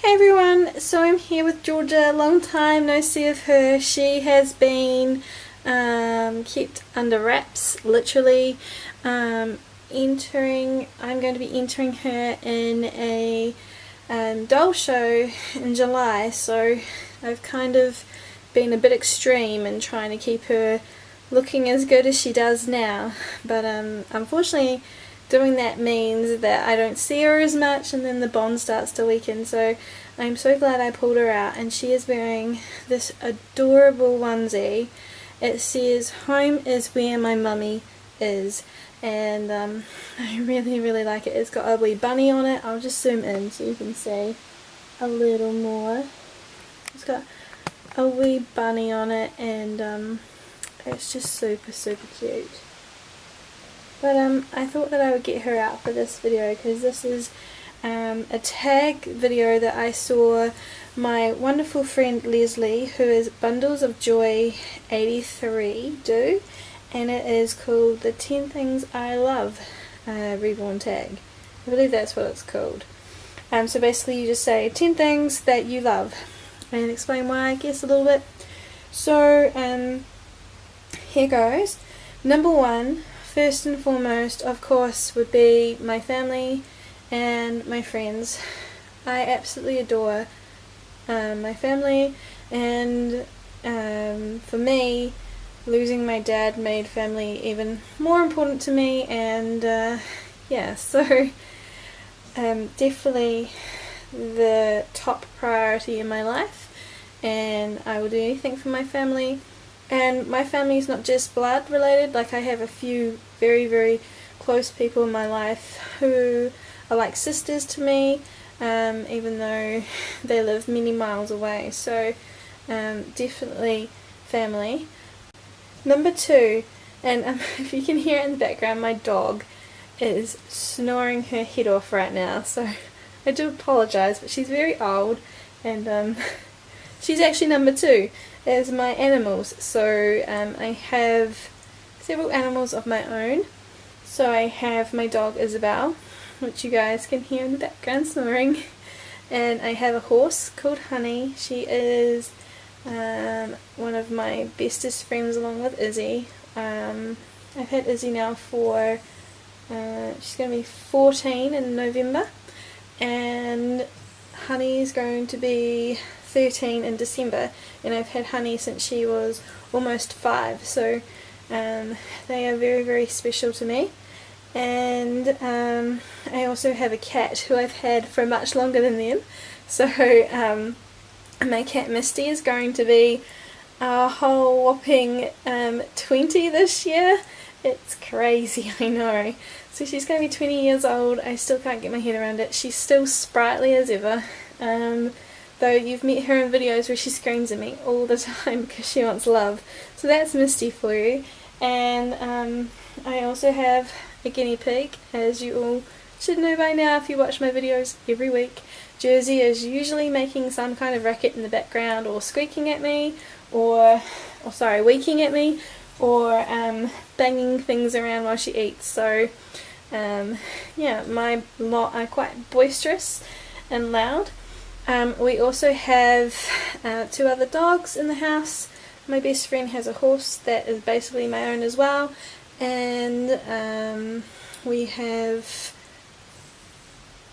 Hey everyone, so I'm here with Georgia. Long time no see of her. She has been kept under wraps, literally. I'm going to be entering her in a doll show in July, so I've kind of been a bit extreme in trying to keep her looking as good as she does now. But unfortunately, doing that means that I don't see her as much, and then the bond starts to weaken. So I'm so glad I pulled her out, and she is wearing this adorable onesie. It says "Home is where my mummy is," and I really like it. It's got a wee bunny on it. I'll just zoom in so you can see a little more. It's got a wee bunny on it, and it's just super cute. But I thought that I would get her out for this video because this is a tag video that I saw my wonderful friend Leslie, who is Bundles of Joy 83, do, and it is called the 10 Things I Love Reborn Tag. I believe that's what it's called. So basically you just say 10 things that you love and explain why, I guess, a little bit. So here goes. Number 1, first and foremost, of course, would be my family and my friends. I absolutely adore my family, and for me, losing my dad made family even more important to me, and yeah, so definitely the top priority in my life, and I will do anything for my family. And my family is not just blood related, like I have a few very close people in my life who are like sisters to me, even though they live many miles away. So definitely family. Number 2, and if you can hear it in the background, my dog is snoring her head off right now, so I do apologise, but she's very old, and she's actually number 2 is my animals. So I have several animals of my own. So I have my dog Isabel, which you guys can hear in the background snoring, and I have a horse called Honey. She is one of my bestest friends along with Izzy. I've had Izzy now for she's going to be 14 in November, and Honey is going to be 13 in December, and I've had Honey since she was almost 5, so they are very special to me. And I also have a cat who I've had for much longer than them, so my cat Misty is going to be a whole whopping 20 this year. It's crazy, I know. So she's going to be 20 years old. I still can't get my head around it. She's still sprightly as ever. Though you've met her in videos where she screams at me all the time because she wants love. So that's Misty for you. And I also have a guinea pig, as you all should know by now if you watch my videos every week. Jersey is usually making some kind of racket in the background, or squeaking at me, or weeking at me, or banging things around while she eats. So yeah, my lot are quite boisterous and loud. We also have 2 other dogs in the house. My best friend has a horse that is basically my own as well, and we have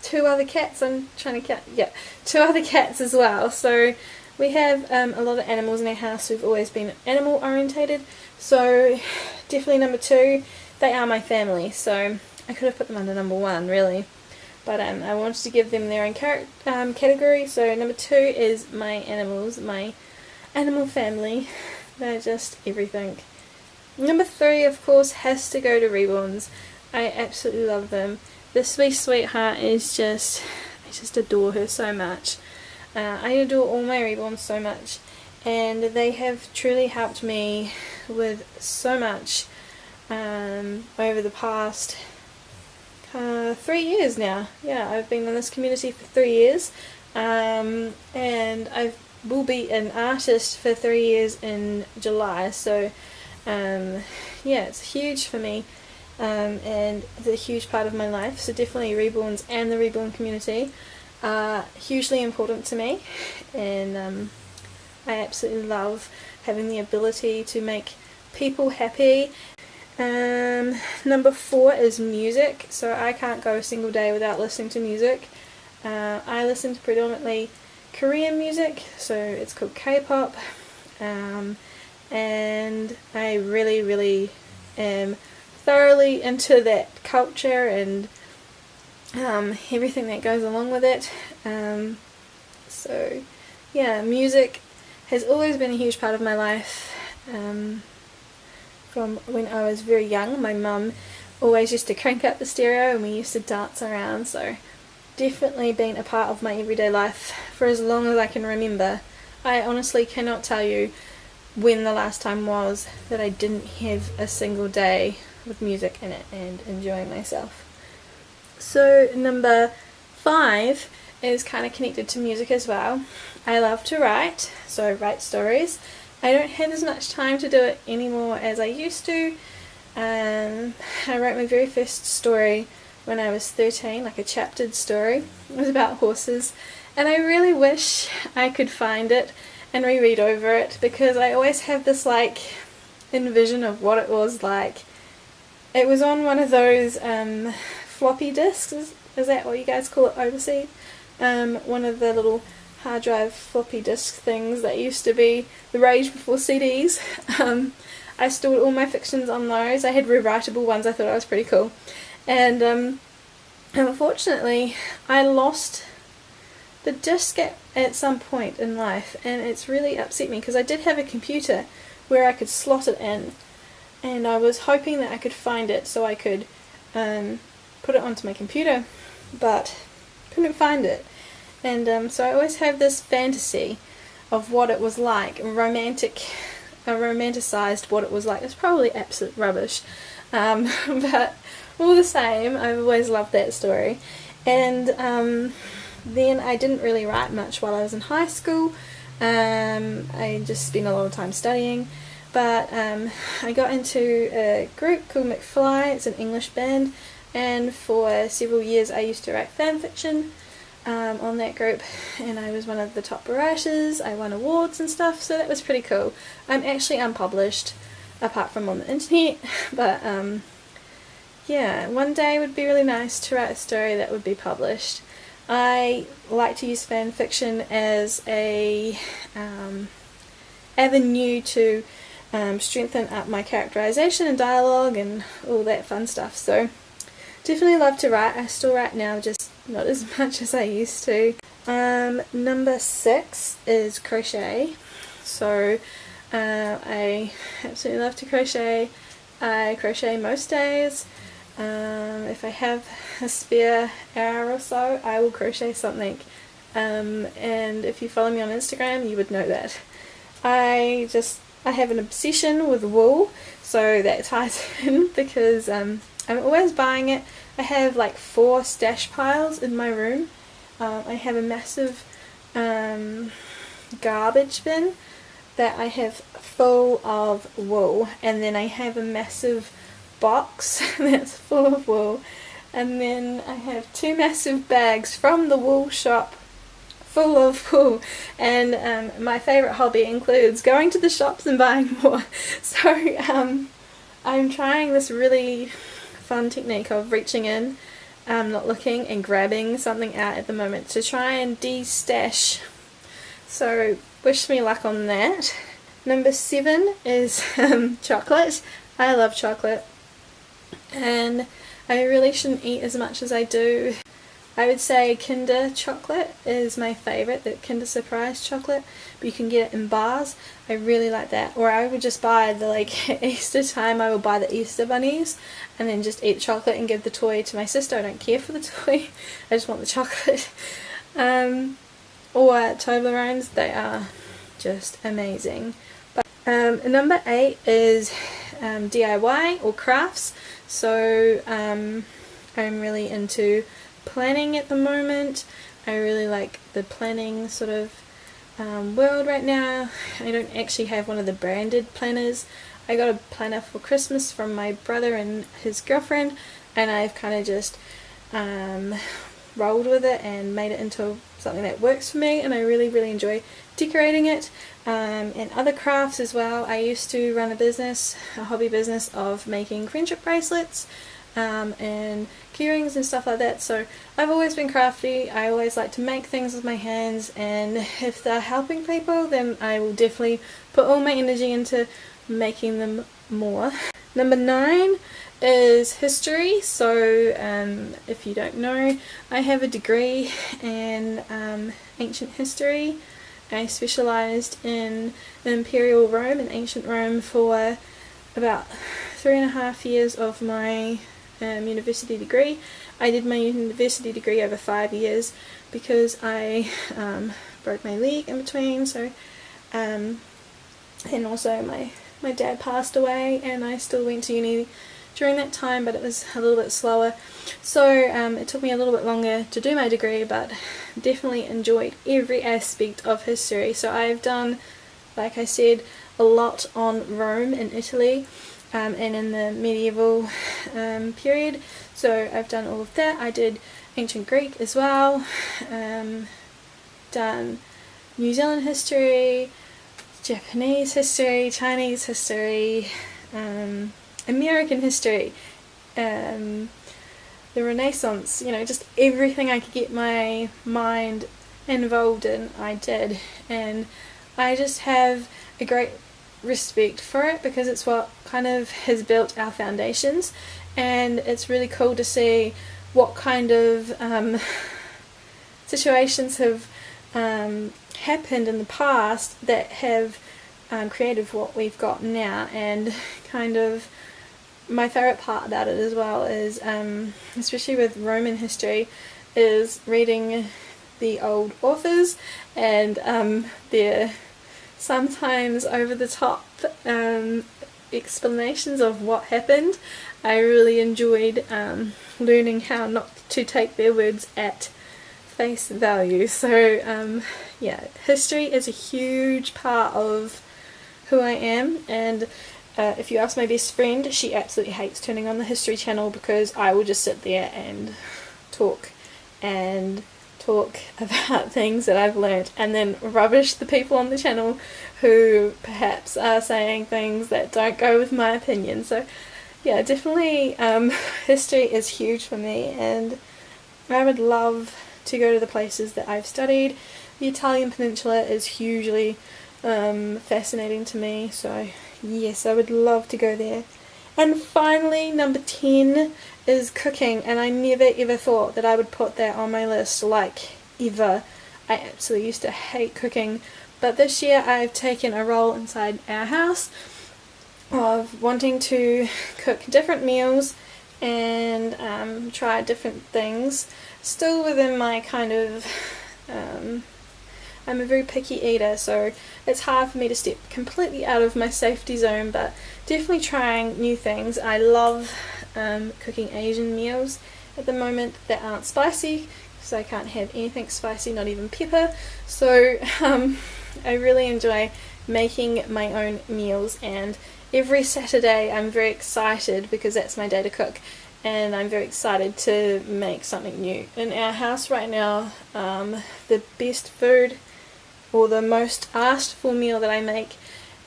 2 other cats. I'm trying to count. Yeah, 2 other cats as well. So we have a lot of animals in our house. We've always been animal orientated. So definitely number 2, they are my family. So I could have put them under number 1 really. But I wanted to give them their own category, so number 2 is my animals, my animal family. They're just everything. Number 3, of course, has to go to Reborns. I absolutely love them. The sweetheart is just, I just adore her so much. I adore all my Reborns so much, and they have truly helped me with so much over the past 3 years now. Yeah, I've been in this community for 3 years, and I will be an artist for 3 years in July, so yeah, it's huge for me, and it's a huge part of my life, so definitely Reborns and the Reborn community. are hugely important to me, and I absolutely love having the ability to make people happy. Number 4 is music. So I can't go a single day without listening to music. I listen to predominantly Korean music, so it's called K-pop, and I really am thoroughly into that culture and everything that goes along with it. So yeah, music has always been a huge part of my life. From when I was very young, my mum always used to crank up the stereo and we used to dance around, so definitely been a part of my everyday life for as long as I can remember. I honestly cannot tell you when the last time was that I didn't have a single day with music in it and enjoying myself. So number 5 is kind of connected to music as well. I love to write, so write stories. I don't have as much time to do it anymore as I used to. I wrote my very first story when I was 13, like a chaptered story. It was about horses, and I really wish I could find it and reread over it, because I always have this like envision of what it was like. It was on one of those floppy disks, is that what you guys call it overseas? One of the little hard drive floppy disk things that used to be the rage before CDs. I stored all my fictions on those. I had rewritable ones. I thought I was pretty cool. And unfortunately, I lost the disc at some point in life, and it's really upset me because I did have a computer where I could slot it in, and I was hoping that I could find it so I could put it onto my computer, but couldn't find it. And so I always have this fantasy of what it was like, romanticized what it was like. It's probably absolute rubbish, but all the same, I've always loved that story. And then I didn't really write much while I was in high school. I just spent a lot of time studying, but I got into a group called McFly. It's an English band, and for several years I used to write fan fiction on that group, and I was one of the top writers. I won awards and stuff, so that was pretty cool. I'm actually unpublished apart from on the internet, but yeah, one day would be really nice to write a story that would be published. I like to use fan fiction as a avenue to strengthen up my characterization and dialogue and all that fun stuff, so definitely love to write. I still write now, just not as much as I used to. Number 6 is crochet. So I absolutely love to crochet. I crochet most days. If I have a spare hour or so, I will crochet something. And if you follow me on Instagram, you would know that. I have an obsession with wool, so that ties in because I'm always buying it. I have like 4 stash piles in my room. I have a massive garbage bin that I have full of wool, and then I have a massive box that's full of wool, and then I have 2 massive bags from the wool shop full of wool, and my favourite hobby includes going to the shops and buying more. So I'm trying this really fun technique of reaching in, not looking, and grabbing something out at the moment to try and de-stash. So wish me luck on that. Number 7 is chocolate. I love chocolate, and I really shouldn't eat as much as I do. I would say Kinder chocolate is my favourite, the Kinder Surprise chocolate, but you can get it in bars. I really like that. Or I would just buy the, at Easter time, I would buy the Easter bunnies and then just eat the chocolate and give the toy to my sister. I don't care for the toy, I just want the chocolate. Or Toblerones, they are just amazing. But number 8 is DIY or crafts. So I'm really into planning at the moment. I really like the planning sort of world right now. I don't actually have one of the branded planners. I got a planner for Christmas from my brother and his girlfriend, and I've kind of just rolled with it and made it into something that works for me, and I really enjoy decorating it. And other crafts as well. I used to run a hobby business of making friendship bracelets and keyrings and stuff like that, so I've always been crafty. I always like to make things with my hands, and if they're helping people, then I will definitely put all my energy into making them more. Number 9 is history. So if you don't know, I have a degree in ancient history. I specialised in Imperial Rome and ancient Rome for about 3.5 years of my university degree. I did my university degree over 5 years because I broke my leg in between, so and also my dad passed away, and I still went to uni during that time, but it was a little bit slower, so it took me a little bit longer to do my degree, but definitely enjoyed every aspect of history. So I've done, like I said, a lot on Rome and Italy, and in the medieval period, so I've done all of that. I did ancient Greek as well, done New Zealand history, Japanese history, Chinese history, American history, the Renaissance, you know, just everything I could get my mind involved in, I did, and I just have a great respect for it because it's what kind of has built our foundations, and it's really cool to see what kind of situations have happened in the past that have created what we've got now. And kind of my favourite part about it as well is, especially with Roman history, is reading the old authors and their sometimes over the top explanations of what happened. I really enjoyed learning how not to take their words at face value. So yeah, history is a huge part of who I am, and if you ask my best friend, she absolutely hates turning on the History Channel because I will just sit there and talk about things that I've learnt and then rubbish the people on the channel who perhaps are saying things that don't go with my opinion. So yeah, definitely history is huge for me, and I would love to go to the places that I've studied. The Italian peninsula is hugely fascinating to me, so yes, I would love to go there. And finally, number 10 is cooking, and I never ever thought that I would put that on my list, like ever. I absolutely used to hate cooking, but this year I've taken a role inside our house of wanting to cook different meals and try different things, still within my kind of I'm a very picky eater, so it's hard for me to step completely out of my safety zone, but definitely trying new things. I love cooking Asian meals at the moment that aren't spicy, because I can't have anything spicy, not even pepper. So I really enjoy making my own meals, and every Saturday I'm very excited because that's my day to cook, and I'm very excited to make something new. In our house right now, the best food, or the most asked for meal that I make,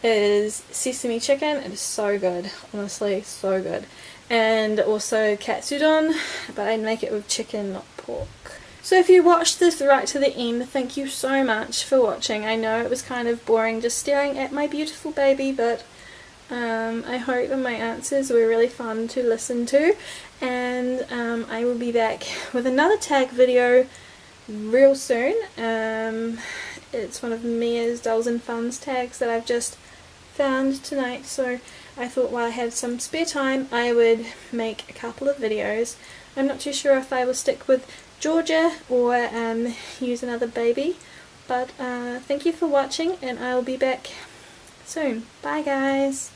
is sesame chicken. It is so good, honestly, so good. And also katsudon, but I make it with chicken, not pork. So if you watched this right to the end, thank you so much for watching. I know it was kind of boring just staring at my beautiful baby, but I hope that my answers were really fun to listen to, and I will be back with another tag video real soon. It's one of Mia's Dolls and Funs tags that I've just found tonight, so I thought while I had some spare time I would make a couple of videos. I'm not too sure if I will stick with Georgia or use another baby, but thank you for watching, and I'll be back soon. Bye guys!